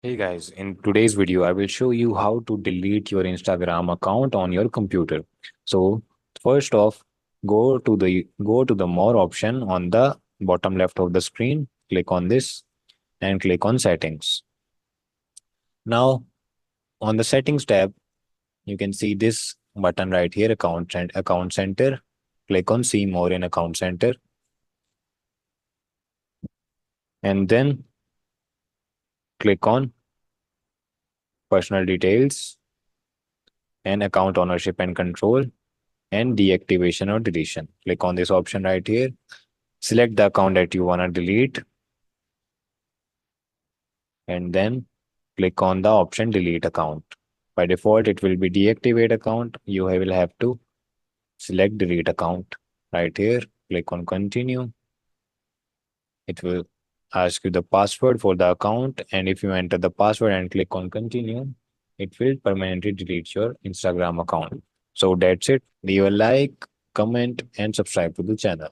Hey guys, in today's video, I will show you how to delete your Instagram account on your computer. So first off, go to the more option on the bottom left of the screen. Click on this and click on settings. Now on the settings tab, you can see this button right here, account center. Click on see more in account center and then click on personal details and account ownership and control and deactivation or deletion. Click on this option right here. Select the account that you want to delete and then click on the option delete account. By default, it will be deactivate account. You will have to select delete account right here. Click on continue. It will ask you the password for the account. And if you enter the password and click on continue, it will permanently delete your Instagram account. So that's it. Leave a like, comment, and subscribe to the channel.